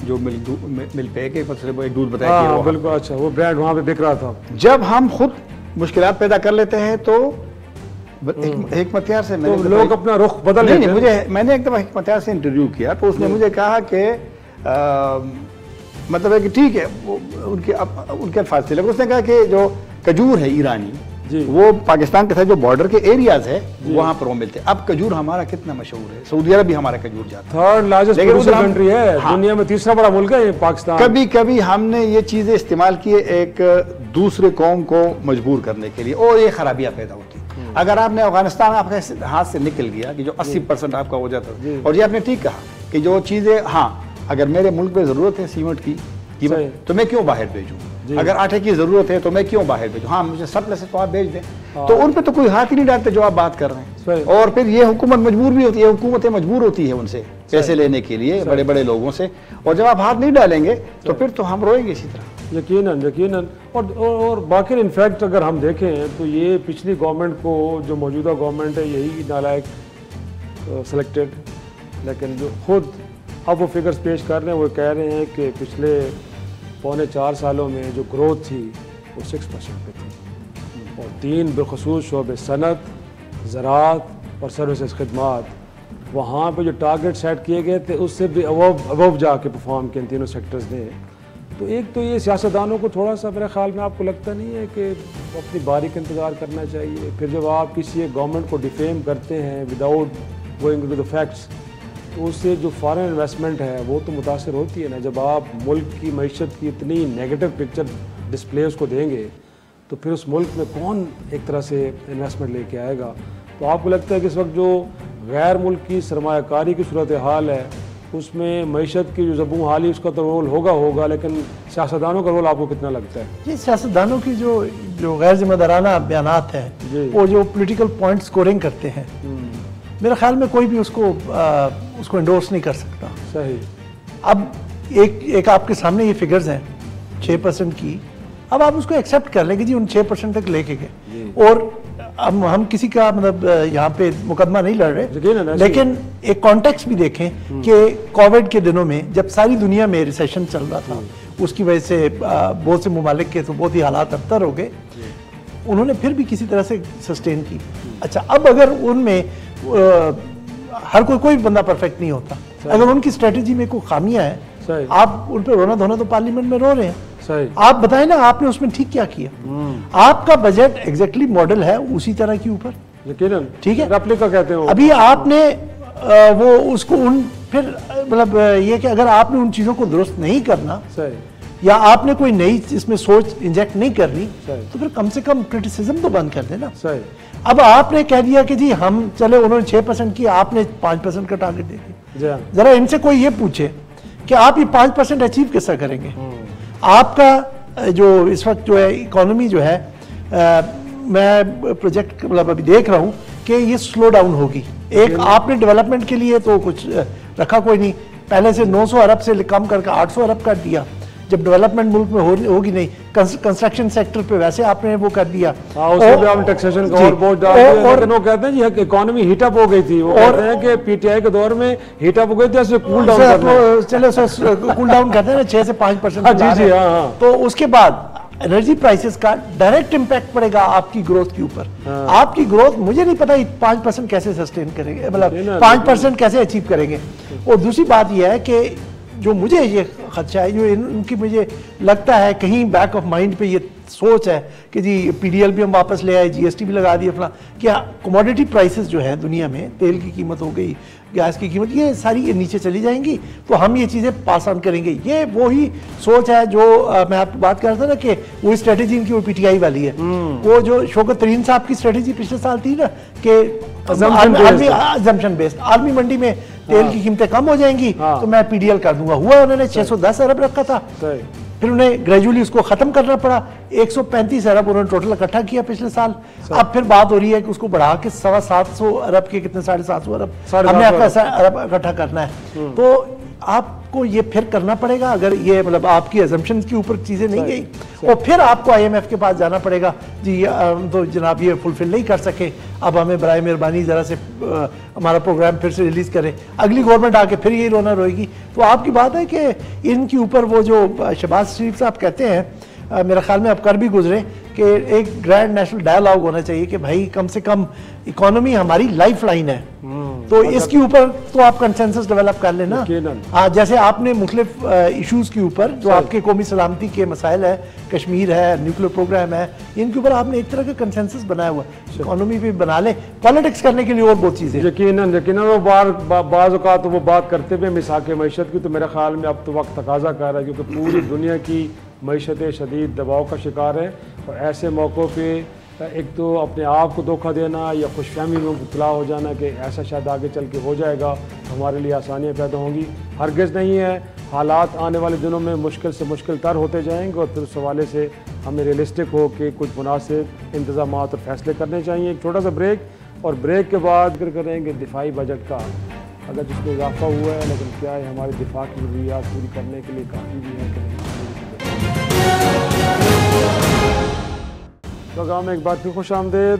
जो मिल पैक है, वो एक दूध बताया कि बिल्कुल, अच्छा, वो ब्रांड वहाँ पे बिक रहा था। जब हम खुद मुश्किलात पैदा कर लेते हैं तो हिकमतियार से तो लोग अपना रुख बदल लेते हैं। मुझे मैंने एक दफ़ा हिकमतियार से इंटरव्यू किया तो उसने मुझे कहा कि मतलब है कि ठीक है, वो उनके अल्फाज थे, लेकिन उसने कहा कि जो खजूर है ईरानी, वो पाकिस्तान के साथ जो बॉर्डर के एरियाज है वहां पर वो मिलते हैं। अब खजूर हमारा कितना मशहूर है, सऊदी अरब भी हमारा खजूर जाता है, 3rd लार्जेस्ट प्रोड्यूसर कंट्री है। हाँ, दुनिया में 3रा बड़ा मुल्क है पाकिस्तान। कभी कभी हमने ये चीजें इस्तेमाल किए एक दूसरे कौम को मजबूर करने के लिए, और ये खराबियां पैदा होती। अगर आपने अफगानिस्तान आपके हाथ से निकल गया कि जो 80% आपका हो जाता, और ये आपने ठीक कहा कि जो चीजें, हाँ, अगर मेरे मुल्क में जरूरत है सीमेंट की तो मैं क्यों बाहर भेजूं, अगर आटे की जरूरत है तो मैं क्यों बाहर भेजूं, हाँ मुझे सरप्लस है तो आप भेज दें। तो उन पे तो कोई हाथ ही नहीं डालते जो आप बात कर रहे हैं। और फिर ये हुकूमत मजबूर भी होती है, हुकूमतें मजबूर होती है उनसे पैसे लेने के लिए, बड़े बड़े लोगों से, और जब आप हाथ नहीं डालेंगे तो फिर तो हम रोएंगे इसी तरह। यकीनन यकीनन। और बाकी इनफैक्ट अगर हम देखें तो ये पिछली गवर्नमेंट को, जो मौजूदा गवर्नमेंट है, यही नालायक सेलेक्टेड, लेकिन जो खुद अब वो फिगर्स पेश कर रहे हैं, वो कह रहे हैं कि पिछले 3.25 सालों में जो ग्रोथ थी वो 6% पे थी, और 3 बिलखसूस शोबे सनत, ज़राअत और सर्विसेज खदमात, वहाँ पे जो टारगेट सेट किए गए थे उससे भी अबव जाके परफॉर्म किए इन तीनों सेक्टर्स ने। तो एक तो ये सियासतदानों को थोड़ा सा, मेरे ख्याल में, आपको लगता नहीं है कि अपनी बारी का इंतज़ार करना चाहिए? फिर जब आप किसी एक गवर्नमेंट को डिफेम करते हैं without going to the facts, तो उससे जो फॉरेन इन्वेस्टमेंट है वो तो मुतासर होती है ना। जब आप मुल्क की मईशत की इतनी नेगेटिव पिक्चर डिस्प्ले उसको देंगे तो फिर उस मुल्क में कौन एक तरह से इन्वेस्टमेंट लेके आएगा? तो आपको लगता है कि इस वक्त जो गैर मुल्की सरमायाकारी की सूरत हाल है उसमें मईशत की जो ज़बूं हाली, उसका तो रोल होगा, लेकिन सियासतदानों का रोल आपको कितना लगता है? जी, सियासतदानों की जो गैर जिम्मेदाराना बयानात हैं, वो जो पॉलिटिकल पॉइंट स्कोरिंग करते हैं, मेरे ख्याल में कोई भी उसको एंडोर्स नहीं कर सकता। सही। अब एक आपके सामने ये फिगर्स हैं 6% की, अब आप उसको एक्सेप्ट कर लें कि जी उन 6% तक लेके गए, और अब हम किसी का मतलब यहाँ पे मुकदमा नहीं लड़ रहे, लेकिन एक कॉन्टेक्स्ट भी देखें कि कोविड के दिनों में जब सारी दुनिया में रिसेशन चल रहा था, उसकी वजह से बहुत से ममालिक के तो बहुत ही हालात अबतर हो गए, उन्होंने फिर भी किसी तरह से सस्टेन की। अच्छा, अब अगर उनमें हर कोई बंदा परफेक्ट नहीं होता, अगर उनकी स्ट्रेटेजी में कोई खामियां हैं, आप उन पर रोना धोना तो पार्लियामेंट में रो रहे हैं। आप बताएं ना, आपने उसमें ठीक क्या किया? आपका बजट एग्जैक्टली मॉडल है उसी तरह के ऊपर, ठीक है, रेप्लिका कहते हैं। अभी आपने वो उसको फिर मतलब ये कि अगर आपने उन चीजों को दुरुस्त नहीं करना, या आपने कोई नई इसमें सोच इंजेक्ट नहीं करनी, तो फिर कम से कम क्रिटिसिज्म तो बंद कर देना। अब आपने कह दिया कि जी हम चले, उन्होंने 6% की, आपने 5% का टारगेट दे दिया। जरा इनसे कोई ये पूछे कि आप ये 5% अचीव कैसा करेंगे? आपका जो इस वक्त जो है इकोनॉमी जो है, मैं प्रोजेक्ट मतलब अभी देख रहा हूँ कि ये स्लो डाउन होगी। एक आपने डेवलपमेंट के लिए तो कुछ रखा कोई नहीं, पहले से 900 अरब से कम करके 800 अरब कर दिया। जब डेवलपमेंट मुल्क में होगी नहीं, कंस्ट्रक्शन सेक्टर पे वैसे आपने वो कर दिया, टैक्सेशन का और बोझ डाल दिया। और वो कहते हैं जी इकोनॉमी हीटअप हो गई थी, वो कहते हैं कि पीटीआई के दौर में हीटअप हो गई थी, कूल डाउन चलो कूल डाउन करते हैं ना 6 से 5%। जी जी, हाँ। तो उसके बाद एनर्जी प्राइसेस का डायरेक्ट इंपैक्ट पड़ेगा आपकी ग्रोथ के ऊपर। आपकी ग्रोथ मुझे नहीं पता 5% कैसे सस्टेन करेंगे, मतलब 5% कैसे अचीव करेंगे। और दूसरी बात यह है कि जो मुझे ये खदशा है, जो इनकी मुझे लगता है कहीं बैक ऑफ माइंड पे ये सोच है कि जी पीडीएल भी हम वापस ले आए, जीएसटी भी लगा दिया अपना, क्या कमोडिटी प्राइसेस जो है दुनिया में, तेल की कीमत हो गई, गैस की कीमत, ये सारी ये नीचे चली जाएंगी तो हम ये चीज़ें पास ऑन करेंगे। ये वही सोच है जो मैं आपको बात कर रहा था ना कि वो स्ट्रेटेजी इनकी वो पीटीआई वाली है। वो जो शौकत तरीन साहब की स्ट्रेटेजी पिछले साल थी ना कि अजम्पशन बेस्ड, आर्मी मंडी में तेल की कीमतें कम हो जाएंगी तो मैं पीडीएल कर दूंगा। हुआ उन्होंने 610 अरब रखा था, फिर उन्हें ग्रेजुअली उसको खत्म करना पड़ा। 135 अरब उन्होंने टोटल इकट्ठा किया पिछले साल। अब फिर बात हो रही है कि उसको बढ़ा के 750 अरब के कितने 750 अरब हमने आपका अरब इकट्ठा करना है। तो आपको ये फिर करना पड़ेगा अगर ये मतलब आपकी अजम्पशन के ऊपर चीजें नहीं गई, और फिर आपको आईएमएफ के पास जाना पड़ेगा जी तो जनाब ये फुलफिल नहीं कर सके, अब हमें बराए मेहरबानी जरा से हमारा प्रोग्राम फिर से रिलीज करें। अगली गवर्नमेंट आके फिर यही रोना रोएगी। तो आपकी बात है कि इनके ऊपर वो जो शहबाज शरीफ साहब कहते हैं, मेरे ख्याल में अब कर भी गुजरे कि एक ग्रैंड नेशनल डायलॉग होना चाहिए कि भाई कम से कम इकोनॉमी हमारी लाइफ लाइन है, तो इसके ऊपर तो आप कंसेंसस डेवलप कर लेना। हाँ, जैसे आपने मुख्तलिफ इश्यूज के ऊपर जो आपके कौमी सलामती के मसाइल है, कश्मीर है, न्यूक्लियर प्रोग्राम है, इनके ऊपर आपने एक तरह का कंसेंसस बनाया हुआ, इकोनॉमी भी बना ले, पॉलिटिक्स करने के लिए और बहुत चीजें। यकीनन वो बाज़ औक़ात वो बात करते हुए मिसाक़ मईशत की, तो मेरे ख्याल में अब तो वक्त तकाजा कर रहा है क्योंकि पूरी दुनिया की मईशत शदीद दबाव का शिकार है। और ऐसे मौक़ों पे एक तो अपने आप को धोखा देना या खुशफहमी में मुबतला हो जाना कि ऐसा शायद आगे चल के हो जाएगा, हमारे लिए आसानियाँ पैदा होंगी, हरगिज़ नहीं है। हालात आने वाले दिनों में मुश्किल से मुश्किल तर होते जाएंगे और फिर उस हवाले से हमें रियलिस्टिक हो कि कुछ मुनासिब इंतज़ाम और फैसले करने चाहिए। एक छोटा सा ब्रेक, और ब्रेक के बाद फिर करेंगे दिफाई बजट का, अगर जिसमें इजाफा हुआ है लेकिन क्या है हमारे दिफा की ज़रूरियात पूरी करने के लिए काफ़ी भी है कि नहीं। प्रोग्राम में एक बार फिर खुश आमदेद।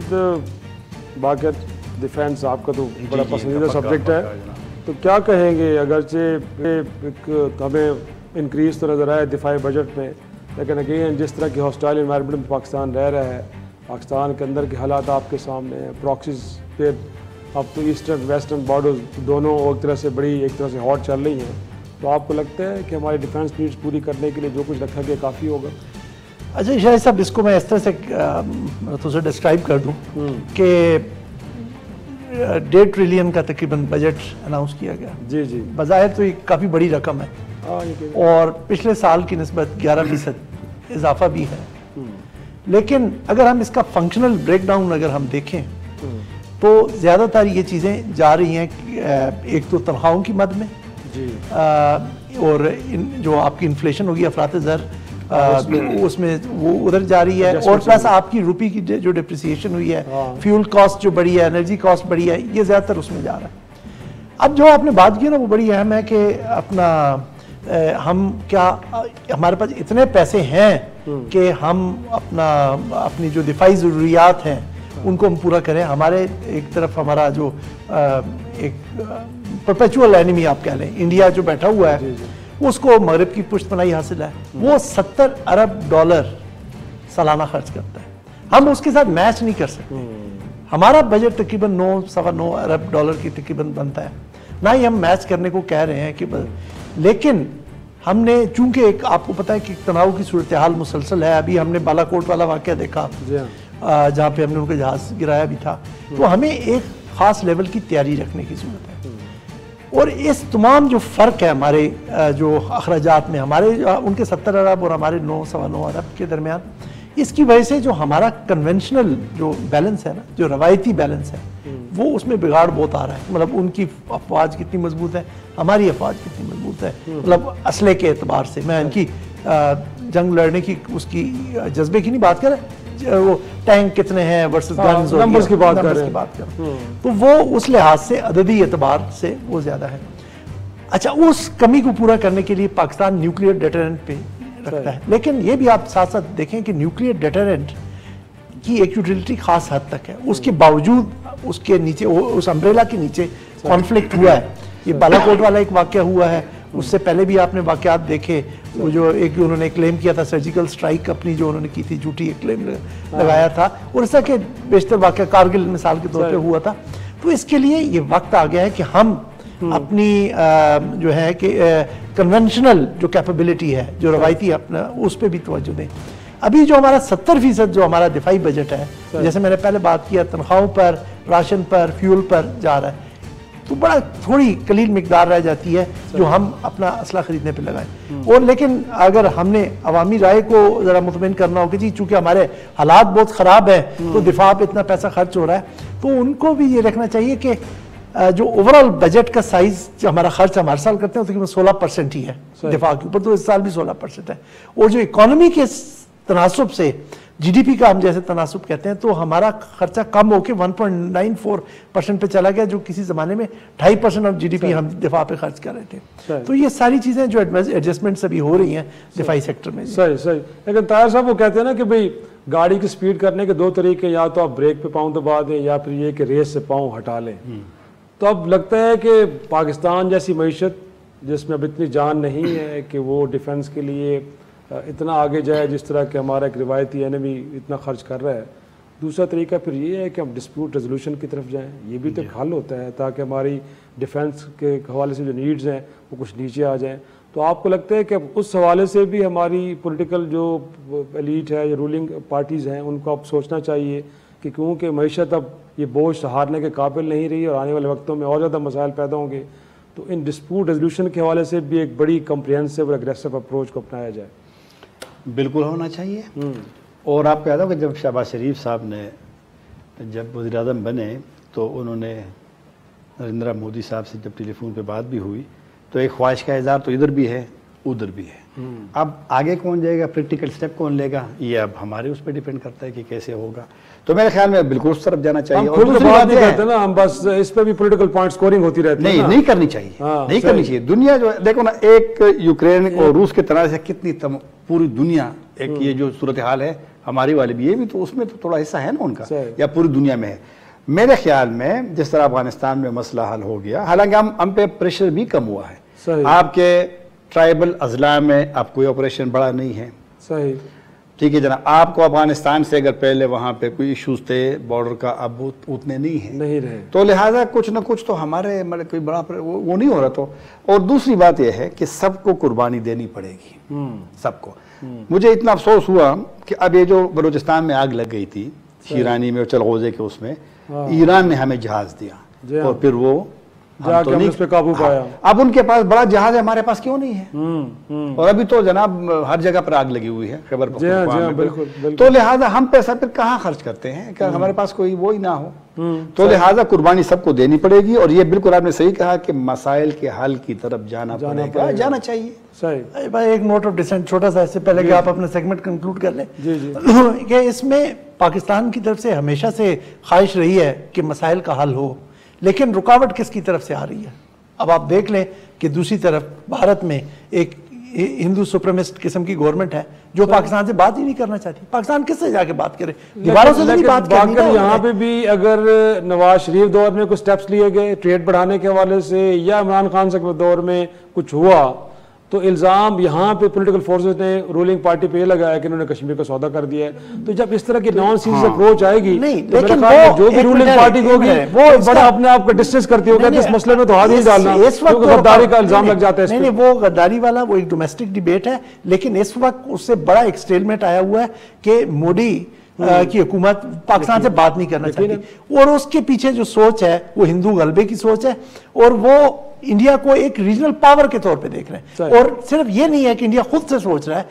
बाक़ियत डिफेंस आपका तो बड़ा पसंदीदा सब्जेक्ट है, तो क्या कहेंगे, अगरचे हमें इंक्रीज़ तो नज़र आया दिफाई बजट में, लेकिन अगेन जिस तरह की हॉस्टाइल इन्वायरमेंट में पाकिस्तान रह रहा है, पाकिस्तान के अंदर के हालात आपके सामने हैं, प्रॉक्सीज पे अब तो ईस्टर्न वेस्टर्न बॉर्डर्स दोनों एक तरह से बड़ी एक तरह से हॉट चल रही हैं, तो आपको लगता है कि हमारी डिफेंस नीड्स पूरी करने के लिए जो कुछ रखा गया काफ़ी होगा? अच्छा शायद साहब, इसको मैं इस तरह से तो डिस्क्राइब कर दूं कि 1.5 ट्रिलियन का तकरीबन बजट अनाउंस किया गया। जी जी, बज़ाहिर तो ये काफ़ी बड़ी रकम है और पिछले साल की निस्बत 11% इजाफा भी है, लेकिन अगर हम इसका फंक्शनल ब्रेकडाउन अगर हम देखें तो ज़्यादातर ये चीज़ें जा रही हैं एक तो तनख्वाहों की मद में जी, और जो आपकी इन्फ्लेशन होगी अफरात ज़र उसमें वो उधर जा रही है, और प्लस आपकी रुपये की जो डिप्रिसिएशन हुई है, फ्यूल कॉस्ट जो बढ़ी है, एनर्जी कॉस्ट बढ़ी है, ये ज़्यादातर उसमें जा रहा है। अब जो आपने बात की ना वो बड़ी अहम है कि अपना हम क्या हमारे पास इतने पैसे हैं कि हम अपनी जो दिफाई ज़रूरियात हैं उनको हम पूरा करें। हमारे एक तरफ हमारा जो एक परपेचुअल एनिमी आप कह लें, इंडिया जो बैठा हुआ है, उसको मगरब की पुश्तपनाही हासिल है, वो 70 अरब डॉलर सालाना खर्च करता है, हम उसके साथ मैच नहीं कर सकते। हमारा बजट तकरीबन 9-9.25 अरब डॉलर की तकरीबन बनता है, ना ही हम मैच करने को कह रहे हैं कि लेकिन हमने चूंकि एक आपको पता है कि तनाव की सूरत हाल मुसलसल है। अभी हमने बालाकोट वाला वाक़या देखा जहाँ पे हमने उनका जहाज़ गिराया भी था, तो हमें एक ख़ास लेवल की तैयारी रखने की ज़रूरत है। और इस तमाम जो फ़र्क है हमारे जो अखराजात में, हमारे उनके 70 अरब और हमारे 9-9.25 अरब के दरमियान, इसकी वजह से जो हमारा कन्वेंशनल जो बैलेंस है ना, जो रवायती बैलेंस है, वो उसमें बिगाड़ बहुत आ रहा है। मतलब उनकी अफवाज कितनी मजबूत है, हमारी अफवाज कितनी मजबूत है, मतलब असले के एतबार से। मैं इनकी जंग लड़ने की उसकी जज्बे की नहीं बात कर रहा, वो टैंक कितने हैं वर्सेस गन्स, नंबर्स की बात कर रहे हैं, तो वो उस लिहाज से अददी एतबार से वो ज़्यादा है। अच्छा, उस कमी को पूरा करने के लिए पाकिस्तान न्यूक्लियर डेटरेंट पे रखता है, लेकिन ये भी आप साथ साथ देखें कि न्यूक्लियर डेटरेंट की एक यूटिलिटी खास हद तक है, उसके बावजूद उसके नीचे उस अम्ब्रेला के नीचे कॉन्फ्लिक्ट हुआ है। ये बालाकोट वाला एक वाक़या हुआ है, उससे पहले भी आपने वाक़यात देखे वो जो एक उन्होंने क्लेम किया था सर्जिकल स्ट्राइक अपनी जो उन्होंने की थी, झूठी एक क्लेम लगाया था, और ऐसा कि बेशतर वाक़या कारगिल मिसाल के तौर पे हुआ था। तो इसके लिए ये वक्त आ गया है कि हम अपनी जो है कि कन्वेंशनल जो कैपेबिलिटी है, जो रवायती अपना, उस पर भी तवज्जो दें। अभी जो हमारा 70% जो हमारा दिफाई बजट है, जैसे मैंने पहले बात किया, तनख्वाहों पर, राशन पर, फ्यूल पर जा रहा है, तो बड़ा थोड़ी कलील मिकदार रह जाती है जो हम अपना असला खरीदने पे लगाएं। और लेकिन अगर हमने अवामी राय को ज़रा मुतमिन करना हो कि जी चूँकि हमारे हालात बहुत ख़राब है तो दिफा पे इतना पैसा खर्च हो रहा है, तो उनको भी ये रखना चाहिए कि जो ओवरऑल बजट का साइज जो हमारा खर्च हमारे साल करते हैं तकरीबन 16% ही है दिफा के ऊपर, तो इस साल भी 16% है। और जो इकोनॉमी के तनासुब से जीडीपी का हम जैसे तनासुब कहते हैं, तो हमारा खर्चा कम होकर 1.94% पे चला गया, जो किसी ज़माने में 2.5% ऑफ जीडीपी हम दिफा पे खर्च कर रहे थे। तो ये सारी चीज़ें जो एडजस्टमेंट्स अभी हो रही हैं दिफाई सेक्टर में। सही सही। लेकिन ताहिर साहब वो कहते हैं ना कि भाई गाड़ी की स्पीड करने के दो तरीके, या तो आप ब्रेक पे पाँव दबा दें या फिर ये कि रेस से पाँव हटा लें। तो अब लगता है कि पाकिस्तान जैसी मईशत जिसमें अब इतनी जान नहीं है कि वो डिफेंस के लिए इतना आगे जाए जिस तरह के हमारा एक रिवायती एनिमी इतना खर्च कर रहा है। दूसरा तरीका फिर ये है कि हम डिस्प्यूट रेजोल्यूशन की तरफ जाएं, ये भी तो एक हल होता है ताकि हमारी डिफेंस के हवाले से जो नीड्स हैं वो कुछ नीचे आ जाएं। तो आपको लगता है कि अब उस हवाले से भी हमारी पॉलिटिकल जो एलीट है या रूलिंग पार्टीज़ हैं उनको अब सोचना चाहिए कि क्योंकि मईशत अब ये बोझ सहारने के काबिल नहीं रही और आने वाले वक्तों में और ज़्यादा मसाइल पैदा होंगे, तो इन डिस्प्यूट रेजोल्यूशन के हवाले से भी एक बड़ी कम्प्रिहेंसिव और एग्रेसिव अप्रोच को अपनाया जाए। बिल्कुल होना चाहिए। और आपको याद होगा जब शहबाज शरीफ साहब ने जब वज़ीर आज़म बने तो उन्होंने नरेंद्र मोदी साहब से जब टेलीफोन पे बात भी हुई तो एक ख्वाहिश का इज़हार तो इधर भी है उधर भी है। अब आगे कौन जाएगा, प्रैक्टिकल स्टेप कौन लेगा, ये अब हमारे उस पर डिपेंड करता है कि कैसे होगा। तो मेरे ख्याल में बिल्कुल उस तरफ जाना चाहिए। और दूसरी बात नहीं करते ना हम, बस इस पे भी पॉलिटिकल पॉइंट स्कोरिंग होती रहती है। नहीं करनी चाहिए, नहीं करनी चाहिए। दुनिया जो देखो ना, एक यूक्रेन और रूस के तनाज़ से कितनी पूरी दुनिया एक ये जो सूरत हाल है हमारी वाली भी, ये भी तो उसमें तो थोड़ा हिस्सा है ना उनका, या पूरी दुनिया में है। मेरे ख्याल में जिस तरह अफगानिस्तान में मसला हल हो गया, हालांकि हम पे प्रेशर भी कम हुआ है। आपके ट्राइबल अजला में अब कोई ऑपरेशन बड़ा नहीं है, सही ठीक है जनाब। आपको अफगानिस्तान से अगर पहले वहाँ पे कोई इश्यूज थे बॉर्डर का, अब उतने नहीं रहे, तो लिहाजा कुछ ना कुछ तो हमारे मतलब कोई बड़ा वो नहीं हो रहा। तो और दूसरी बात यह है कि सबको कुर्बानी देनी पड़ेगी, सबको। मुझे इतना अफसोस हुआ कि अब ये जो बलूचिस्तान में आग लग गई थी शीरानी में और चलगोजे के, उसमें ईरान ने हमें जहाज दिया और फिर वो तो उस पे काबू पाया। अब उनके पास बड़ा जहाज है, हमारे पास क्यों नहीं है? और अभी तो जनाब हर जगह पर आग लगी हुई है खैबर पख्तूनख्वा। तो लिहाजा हम पैसा फिर कहाँ खर्च करते हैं कि हमारे पास कोई वो ही ना हो। तो लिहाजा कुर्बानी सबको देनी पड़ेगी। और ये बिल्कुल आपने सही कहा कि मसाइल के हल की तरफ जाना चाहिए। सही भाई, एक नोट ऑफ डिसेंट छोटा सा, इससे पहले कि आप अपना सेगमेंट कंक्लूड कर लें, कि इसमें पाकिस्तान की तरफ से हमेशा से ख्वाहिश रही है कि मसाइल का हल हो, लेकिन रुकावट किसकी तरफ से आ रही है? अब आप देख लें कि दूसरी तरफ भारत में एक हिंदू सुप्रीमिस्ट किस्म की गवर्नमेंट है जो पाकिस्तान से बात ही नहीं करना चाहती। पाकिस्तान किससे जाके बात करे? दीवारों से नहीं बात करनी है। यहाँ पे भी अगर नवाज शरीफ दौर में कुछ स्टेप्स लिए गए ट्रेड बढ़ाने के हवाले से, या इमरान खान साहब के दौर में कुछ हुआ, तो इल्ज़ाम यहाँ पे पॉलिटिकल फोर्सेस ने रूलिंग पार्टी पे लगाया कि उन्होंने कश्मीर का सौदा कर दिया है। तो जब इस तरह की नॉन सीरियस अप्रोच आएगी, नहीं, तो लेकिन जो भी रूलिंग पार्टी होगी वो बड़ा अपने आप को डिस्टेंस करती होगी, इस मसले में तो हाथ नहीं डालना, क्योंकि गद्दारी का इल्जाम लग जाता है। नहीं, वो गद्दारी वाला वो एक डोमेस्टिक डिबेट है, लेकिन इस वक्त उससे बड़ा एक स्टेलमेट आया हुआ है कि मोदी की हुकूमत पाकिस्तान से बात नहीं करना चाहती, और उसके पीछे जो सोच है वो हिंदू गलबे की सोच है, और वो इंडिया को एक रीजनल पावर के तौर पे देख रहे हैं। और सिर्फ ये नहीं है कि इंडिया खुद से सोच रहा है,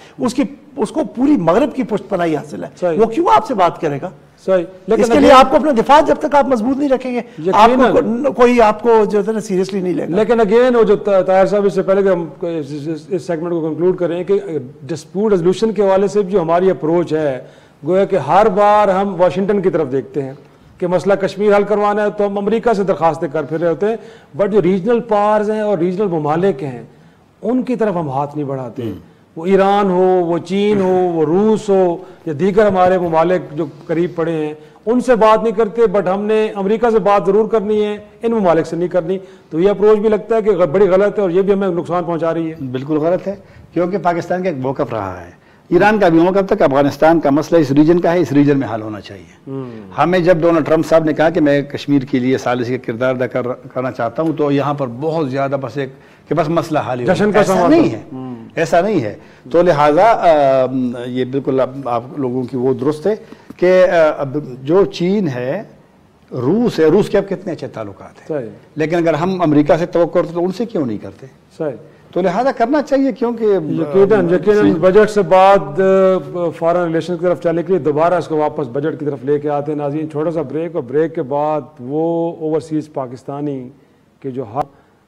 उसको पूरी मगरब की पुष्टपनाही हासिल है। वो क्यों आपसे बात करेगा? सही, लेकिन इसके लिए आपको अपना दिफा जब तक आप मजबूत नहीं रखेंगे, आपको कोई आपको जो है ना सीरियसली नहीं लेगा। लेकिन अगेन वो जो ताहिर साहब, इससे पहले कि हम इस सेगमेंट को कंक्लूड करें कि डिस्प्यूट रेजोल्यूशन के हवाले से जो हमारी अप्रोच है, गोया कि हर बार हम वाशिंगटन की तरफ देखते हैं कि मसला कश्मीर हल करवाना है तो हम अमेरिका से दरखास्तें कर फिर रहे होते हैं, बट जो रीजनल पावर्स हैं और रीजनल ममालिक हैं उनकी तरफ हम हाथ नहीं बढ़ाते। वो ईरान हो, वो चीन हो, वो रूस हो, या दीगर हमारे ममालिक जो करीब पड़े हैं उनसे बात नहीं करते, बट हमने अमेरिका से बात ज़रूर करनी है, इन ममालिक से नहीं करनी। तो ये अप्रोच भी लगता है कि बड़ी गलत है और ये भी हमें नुकसान पहुंचा रही है। बिल्कुल गलत है। क्योंकि पाकिस्तान का एक मौक़िफ़ रहा है, ईरान का भी मौक़िफ़ था कि अफगानिस्तान का मसला इस रीजन का है, इस रीजन में हल होना चाहिए। हमें जब डोनाल्ड ट्रंप साहब ने कहा कि मैं कश्मीर के लिए सालिसी का किरदार अदा करना चाहता हूँ, तो यहाँ पर बहुत ज़्यादा बस एक कि बस मसला हल ऐसा नहीं है, ऐसा नहीं है। तो लिहाजा ये बिल्कुल आप लोगों की वो दुरुस्त है कि जो चीन है, रूस है, रूस के अब कितने अच्छे ताल्लुकात हैं, लेकिन अगर हम अमेरिका से तवक्को करते तो उनसे क्यों नहीं करते? सही। तो लिहाजा करना चाहिए, क्योंकि यकीनन बजट से बाद फॉरेन रिलेशन की तरफ चलने के लिए दोबारा इसको वापस बजट की तरफ लेके आते हैं। नाज़रीन, छोटा सा ब्रेक, और ब्रेक के बाद वो ओवरसीज़ पाकिस्तानी के जो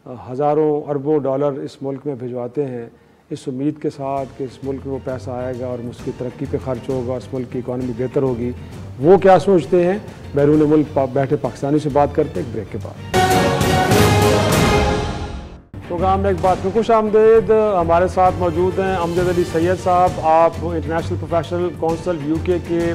हज़ारों अरबों डॉलर इस मुल्क में भिजवाते हैं, इस उम्मीद के साथ कि इस मुल्क में वो पैसा आएगा और उसकी तरक्की पे खर्च होगा, इस मुल्क की इकॉनमी बेहतर होगी, वो क्या सोचते हैं, बैरून मुल्क बैठे पाकिस्तानी से बात करते हैं ब्रेक के बाद। प्रोग्राम में एक बात में खुश आमदेद। हमारे साथ मौजूद हैं अमजद अली सैयद साहब, आप इंटरनेशनल प्रोफेशनल काउंसिल UK के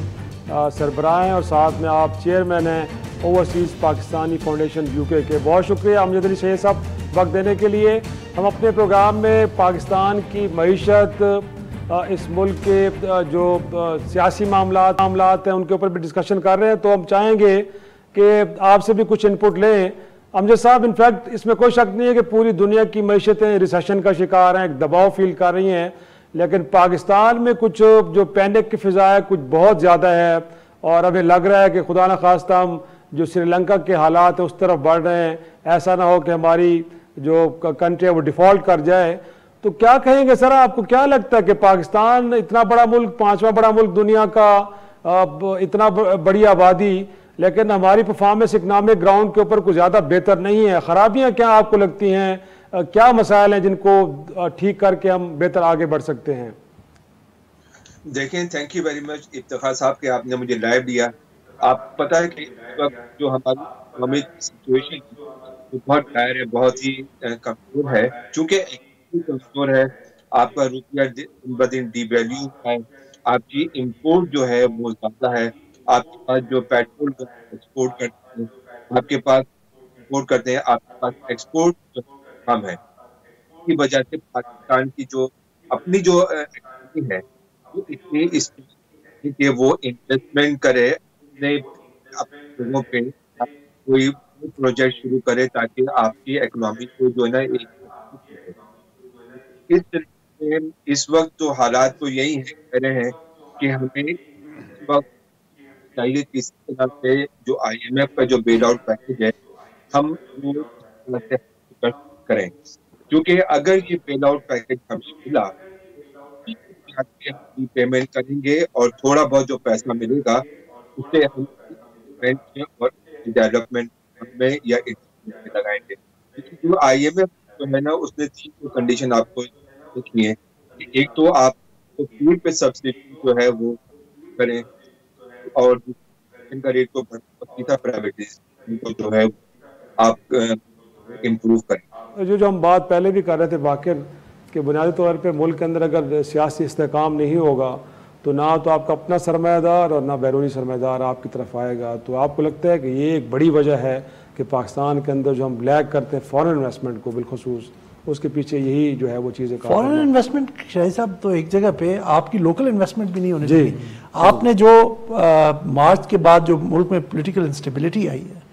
सरबराह हैं और साथ में आप चेयरमैन हैं ओवरसीज़ पाकिस्तानी फाउंडेशन UK के। बहुत शुक्रिया अमजद अली सैयद साहब वक्त देने के लिए। हम अपने प्रोग्राम में पाकिस्तान की मईशत, इस मुल्क के जो सियासी मामलात हैं उनके ऊपर भी डिस्कशन कर रहे हैं, तो हम चाहेंगे कि आपसे भी कुछ इनपुट लें। अमजद साहब, इनफैक्ट इसमें कोई शक नहीं है कि पूरी दुनिया की मईशतें रिसेशन का शिकार हैं, एक दबाव फील कर रही हैं, लेकिन पाकिस्तान में कुछ जो पैनिक की फिजा है कुछ बहुत ज़्यादा है, और अभी लग रहा है कि खुदा न खास्ता हम जो श्रीलंका के हालात है उस तरफ बढ़ रहे हैं। ऐसा ना हो कि हमारी जो कंट्री है वो डिफ़ॉल्ट कर जाए। तो क्या कहेंगे सर, आपको क्या लगता है कि पाकिस्तान इतना बड़ा मुल्क, 5वां बड़ा मुल्क दुनिया का, इतना बड़ी आबादी, लेकिन हमारी परफॉर्मेंस इकनॉमिक ग्राउंड के ऊपर कुछ ज़्यादा बेहतर नहीं है? ख़राबियाँ क्या आपको लगती हैं, क्या मसाइल हैं जिनको ठीक करके हम बेहतर आगे बढ़ सकते हैं? देखें, thank you very much Iftikhar साहब कि आपने मुझे लाइव दिया। आप पता है कि इस वक्त जो हमारी इकोनॉमिक सिचुएशन बहुत टायर है, बहुत ही कमज़ोर है, चूँकि कमज़ोर है, आपका रुपया दिन ब दिन डिवैल्यू है, आपकी इम्पोर्ट जो है वो ज़्यादा है, आपके पास जो पेट्रोल एक्सपोर्ट करते हैं, आपके पास इम्पोर्ट करते हैं, आपके पास एक्सपोर्ट कम है। इसकी वजह से पाकिस्तान की जो अपनी जो इकोनॉमी है वो इतनी इसलिए कि वो इन्वेस्टमेंट करे, अपने लोगों पे कोई प्रोजेक्ट शुरू करे ताकि आपकी इकोनॉमी को जो है ना एक इस तरीके से इस वक्त तो हालात तो यही है, कह रहे हैं कि हमें इस वक्त चाहिए किसी तरह से जो IMF का जो बेल आउट पैकेज है हम वो करें, क्योंकि अगर ये बेल आउट पैकेज हमें मिला पेमेंट करेंगे और थोड़ा बहुत जो पैसा मिलेगा उससे हम और डेवलपमेंट में या में लगाएंगे। जो IMF जो है ना उसने 3 कंडीशन आपको लिखी है। एक तो आप फूड पे सब्सिडी जो है वो करें, और इनका रेट को सीधा प्राइवेटाइजेशन को जो है आप इम्प्रूव करें। जो हम बात पहले भी कर रहे थे वाकिर कि बुनियादी तौर पे मुल्क के अंदर अगर सियासी इस्तेहकाम नहीं होगा तो ना तो आपका अपना सरमायादार और ना बैरूनी सरमायादार आपकी तरफ आएगा। तो आपको लगता है कि ये एक बड़ी वजह है कि पाकिस्तान के अंदर जो हम ब्लैक करते हैं फॉरेन इन्वेस्टमेंट को बिलखुसूस, उसके पीछे यही जो है वो चीज़ें फॉरेन इन्वेस्टमेंट शाही साहब तो एक जगह पे आपकी लोकल इन्वेस्टमेंट भी नहीं होनी चाहिए। आपने जो मार्च के बाद जो मुल्क में पॉलिटिकल इंस्टेबिलिटी आई है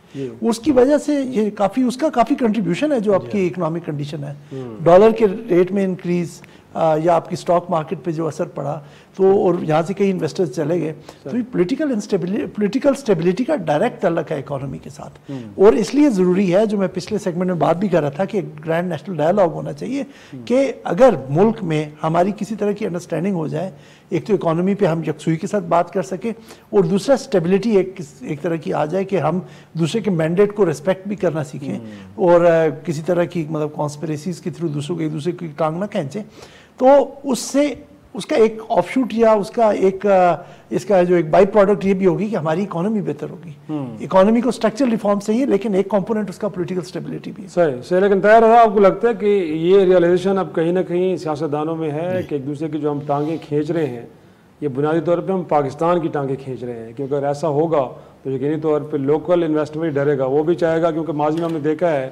उसकी वजह से ये उसका काफ़ी कंट्रीब्यूशन है जो आपकी इकोनॉमिक कंडीशन है। डॉलर के रेट में इंक्रीज या आपकी स्टॉक मार्केट पे जो असर पड़ा तो और यहाँ से कई इन्वेस्टर्स चले गए, तो ये पॉलिटिकल स्टेबिलिटी का डायरेक्ट तल्लक है इकोनॉमी के साथ। और इसलिए ज़रूरी है, जो मैं पिछले सेगमेंट में बात भी कर रहा था, कि एक ग्रैंड नेशनल डायलॉग होना चाहिए कि अगर मुल्क में हमारी किसी तरह की अंडरस्टैंडिंग हो जाए, एक तो इकोनॉमी पे हम यकसुई के साथ बात कर सके और दूसरा स्टेबिलिटी एक तरह की आ जाए कि हम दूसरे के मैंडेट को रिस्पेक्ट भी करना सीखें और किसी तरह की मतलब कॉन्स्पिरेसीज के थ्रू दूसरों के एक दूसरे की टांग ना खींचें, तो उससे उसका एक ऑफशूट या उसका एक इसका जो एक बाई प्रोडक्ट ये भी होगी कि हमारी इकोनॉमी बेहतर होगी। इकोनॉमी को स्ट्रक्चरल रिफॉर्म चाहिए, लेकिन एक कंपोनेंट उसका पॉलिटिकल स्टेबिलिटी भी सही। लेकिन तैयार है, आपको लगता है कि ये रियलाइजेशन अब कहीं ना कहीं सियासतदानों में है कि एक दूसरे की जो हम टांगें खींच रहे हैं ये बुनियादी तौर पर हम पाकिस्तान की टांगें खींच रहे हैं, क्योंकि अगर ऐसा होगा तो यकीनी तौर पर लोकल इन्वेस्टमेंट डरेगा, वो भी चाहेगा, क्योंकि माजी में हमने देखा है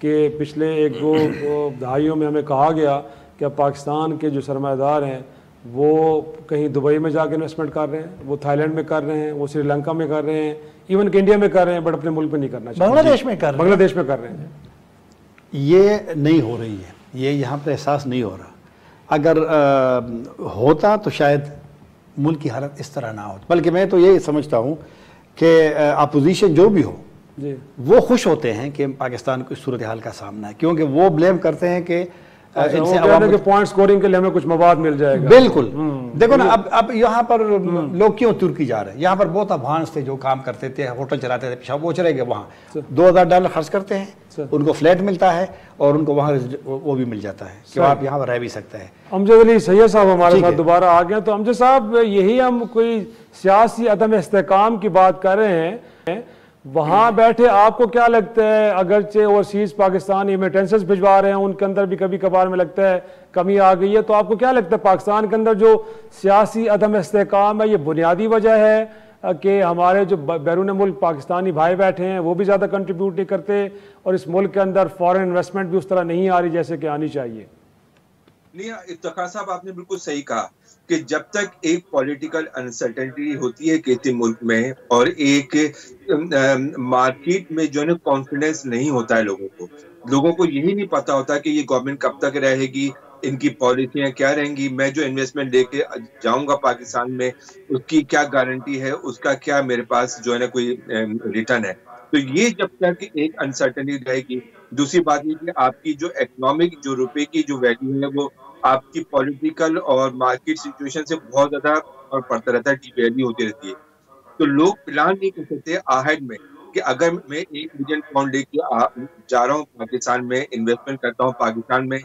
कि पिछले 1-2 दहाइयों में हमें कहा गया कि पाकिस्तान के जो सरमाएदार हैं वो कहीं दुबई में जाकर इन्वेस्टमेंट कर रहे हैं, वो थाईलैंड में कर रहे हैं, वो श्रीलंका में कर रहे हैं, इवन कि इंडिया में कर रहे हैं, बट अपने मुल्क में नहीं करना चाहिए। बांग्लादेश में कर रहे हैं, बांग्लादेश में कर रहे हैं। ये नहीं हो रही है, ये यहाँ पर एहसास नहीं हो रहा। अगर होता तो शायद मुल्क की हालत इस तरह ना हो। बल्कि मैं तो ये समझता हूँ कि अपोजिशन जो भी हो जी, वो खुश होते हैं कि पाकिस्तान को इस सूरत हाल का सामना है, क्योंकि वो ब्लेम करते हैं कि इनसे आवाम के पॉइंट स्कोरिंग के लिए हमें कुछ मवाद मिल जाएगा। बिल्कुल। देखो ना, अब यहाँ पर लोग क्यों तुर्की जा रहे हैं? यहाँ पर बहुत अफगान्स थे जो काम करते थे, होटल चलाते थे, पेशाब वो चले गए वहाँ, $2000 खर्च करते हैं, उनको फ्लैट मिलता है और उनको वहाँ वो भी मिल जाता है कि आप यहाँ पर रह भी सकते हैं। अमजद अली सैयद साहब हमारे साथ दोबारा आ गए। तो अमजद साहब, यही हम कोई सियासी अदम इस्तेकाम की बात कर रहे हैं, वहाँ बैठे आपको क्या लगता है, अगरचे ओवरसीज पाकिस्तान रेमिटेंसेस भिजवा रहे हैं, उनके अंदर भी कभी कभार में लगता है कमी आ गई है, तो आपको क्या लगता है पाकिस्तान के अंदर जो सियासी अदम इस्तेकाम है, ये बुनियादी वजह है कि हमारे जो बैरून मुल्क पाकिस्तानी भाई बैठे हैं वो भी ज़्यादा कंट्रीब्यूट नहीं करते और इस मुल्क के अंदर फॉरेन इन्वेस्टमेंट भी उस तरह नहीं आ रही जैसे कि आनी चाहिए? नहीं, इफ्तिखार साहब आपने बिल्कुल सही कहा कि जब तक एक पॉलिटिकल अनसर्टेनिटी होती है किसी मुल्क में और एक मार्केट में जो है ना कॉन्फिडेंस नहीं होता है लोगों को यही नहीं पता होता कि ये गवर्नमेंट कब तक रहेगी, इनकी पॉलिसियां क्या रहेंगी, मैं जो इन्वेस्टमेंट लेके जाऊंगा पाकिस्तान में उसकी क्या गारंटी है, उसका क्या मेरे पास जो है ना कोई रिटर्न है। तो ये जब तक एक अनसर्टेनिटी रहेगी। दूसरी बात ये कि आपकी जो इकोनॉमिक जो रुपए की जो वैल्यू है वो आपकी पॉलिटिकल और मार्केट सिचुएशन से बहुत ज्यादा और पड़ता रहता है, डिवैल्यू होती रहती है। तो लोग प्लान नहीं कर सकते आहेड में कि अगर मैं $1 मिलियन लेके जा रहा हूँ पाकिस्तान में, इन्वेस्टमेंट करता हूँ पाकिस्तान में,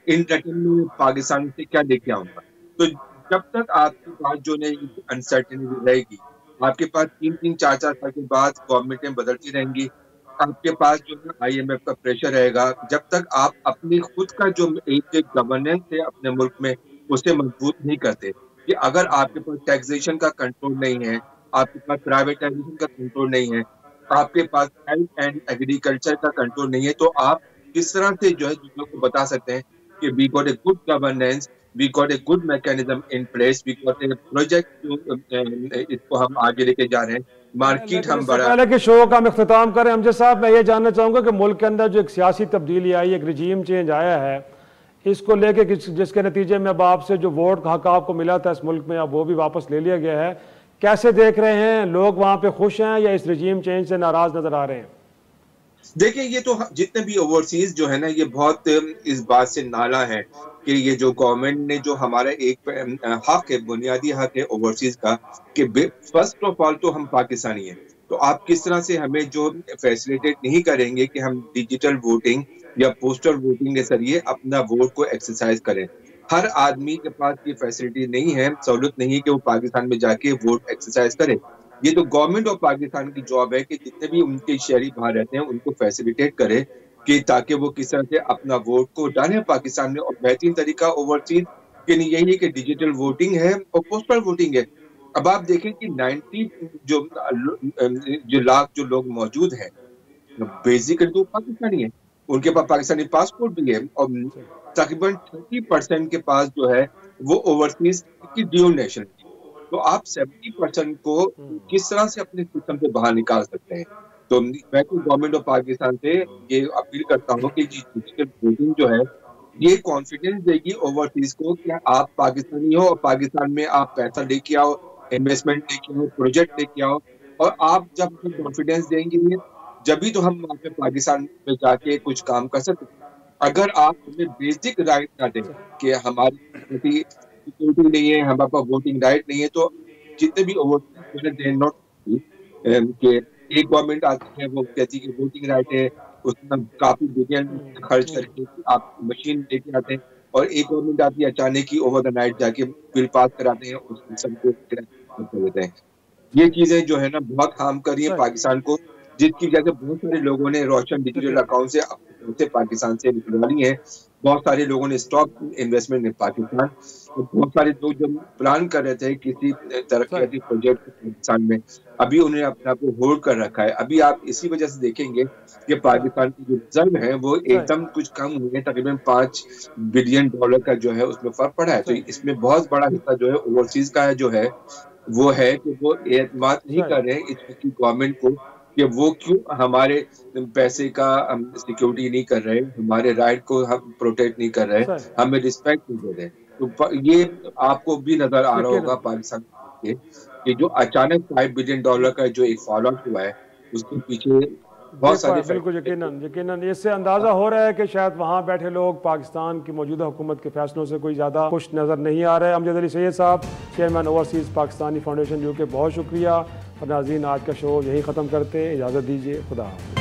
इन रिटर्न में पाकिस्तान से क्या लेके आऊंगा। तो जब तक आपके पास जो है अनसर्टेनिटी रहेगी, आपके पास 3-3, 4-4 साल के बाद गवर्नमेंटें बदलती रहेंगी, आपके पास जो है IMF का प्रेशर रहेगा, जब तक आप अपनी खुद का जो एक गवर्नेंस है अपने मुल्क में उसे मजबूत नहीं करते, कि अगर आपके पास टैक्सेशन का कंट्रोल नहीं है, आपके पास प्राइवेटाइजेशन का कंट्रोल नहीं है, आपके पास हेल्थ एंड एग्रीकल्चर का कंट्रोल नहीं है, तो आप किस तरह से जो है दुनिया को बता सकते हैं कि we got a good governance, we got a good mechanism in place, we got a project, इसको हम आगे लेके जा रहे हैं, मार्केट हम बड़ा। पहले के शो का हम इख्तिताम करें, अमजद साहब मैं ये जानना चाहूँगा कि मुल्क के अंदर जो एक सियासी तब्दीली आई, एक रजीम चेंज आया है, इसको लेके जिसके नतीजे में अब आपसे जो वोट का हक आपको मिला था इस मुल्क में अब वो भी वापस ले लिया गया है, कैसे देख रहे हैं? लोग वहाँ पे खुश हैं या इस रजीम चेंज से नाराज नजर आ रहे हैं? देखिए, ये तो जितने भी ओवरसीज जो है ना, ये बहुत इस बात से नाला है कि ये जो गवर्नमेंट ने जो हमारा एक हक है, बुनियादी हक है ओवरसीज का, कि फर्स्ट ऑफ ऑल तो हम पाकिस्तानी हैं, तो आप किस तरह से हमें जो फैसिलिटेट नहीं करेंगे कि हम डिजिटल वोटिंग या पोस्टल वोटिंग के जरिए अपना वोट को एक्सरसाइज करें। हर आदमी के पास ये फैसिलिटी नहीं है, सहूलत नहीं है कि वो पाकिस्तान में जाके वोट एक्सरसाइज करे। ये तो गवर्नमेंट ऑफ पाकिस्तान की जॉब है कि जितने भी उनके शहरी बाहर रहते हैं उनको फैसिलिटेट करे कि ताकि वो किस तरह से अपना वोट को डालें पाकिस्तान में। और बेहतरीन तरीका ओवरसीज के लिए यही है कि डिजिटल वोटिंग है और पोस्टल वोटिंग है। अब आप देखें कि 90 जो लाख जो लोग मौजूद हैं बेसिकली तो पाकिस्तानी है, उनके पास पाकिस्तानी पासपोर्ट भी है और तकरीबन 30% के पास जो है वो ओवरसीज की ड्यूल नेशन। तो आप 70% को किस तरह से अपने सिस्टम से बाहर निकाल सकते हैं? तो मैं तो गवर्नमेंट ऑफ पाकिस्तान से ये अपील करता हूँ कि डिजिटल वोटिंग जो है ये कॉन्फिडेंस देगी ओवरसीज को कि आप पाकिस्तानी हो और पाकिस्तान में आप पैसा लेके आओ, इन्वेस्टमेंट लेके आओ, प्रोजेक्ट लेके आओ, और आप जब कॉन्फिडेंस देंगे जब भी तो हम वहाँ पे पाकिस्तान में जाके कुछ काम कर सकते हैं। अगर आप हमें बेसिक राइट ना दें कि हमारी सिक्योरिटी नहीं है, हमारे पास वोटिंग राइट नहीं है, तो जितने भी एक गवर्नमेंट आती है वो कहती है कि वोटिंग राइट है, उसमें काफी बिलियन खर्च करके आप मशीन लेके आते हैं, और एक गवर्नमेंट आती है अचानक ही ओवर द नाइट जाके बिल पास कराते हैं, उसमें सबको कर देते हैं। ये चीजें जो है ना बहुत हार्म कर रही है पाकिस्तान को, जिसकी वजह से बहुत सारे लोगों ने रोशन डिजिटल अकाउंट से अपने पाकिस्तान से निकलवा ली है, बहुत सारे लोगों ने स्टॉप इन्वेस्टमेंट इन पाकिस्तान। बहुत सारे लोग जो प्लान कर रहे थे किसी तरक्याती प्रोजेक्ट पाकिस्तान में, अभी उन्होंने अपने आप को होल्ड कर रखा है। अभी आप इसी वजह से देखेंगे कि पाकिस्तान की जो रिजर्व है वो एकदम कुछ कम हुए, तकरीबन $5 बिलियन का जो है उसमें फर्क पड़ा है। तो इसमें बहुत बड़ा हिस्सा जो है ओवरसीज का है जो है वो है कि वो एतमाद नहीं कर रहे हैं इस गवर्नमेंट को कि वो क्यों हमारे पैसे का सिक्योरिटी नहीं कर रहे, हमारे राइट को हम प्रोटेक्ट नहीं कर रहे, हमें रिस्पेक्ट नहीं दे रहे। तो ये आपको भी नजर आ रहा होगा पाकिस्तान के कि जो अचानक $5 बिलियन का जो एक फॉलो अप हुआ है उसके पीछे बहुत सारे बिल्कुल यकीनन इससे अंदाजा हो रहा है कि शायद वहाँ बैठे लोग पाकिस्तान की मौजूदा हुकूमत के फैसलों से कोई ज़्यादा खुश नज़र नहीं आ रहे। अमजद अली सैयद साहब, chairman overseas Pakistani foundation UK, बहुत शुक्रिया। और नाज़रीन, आज का शो यहीं ख़त्म करते हैं, इजाज़त दीजिए, खुदा हाफ़िज़।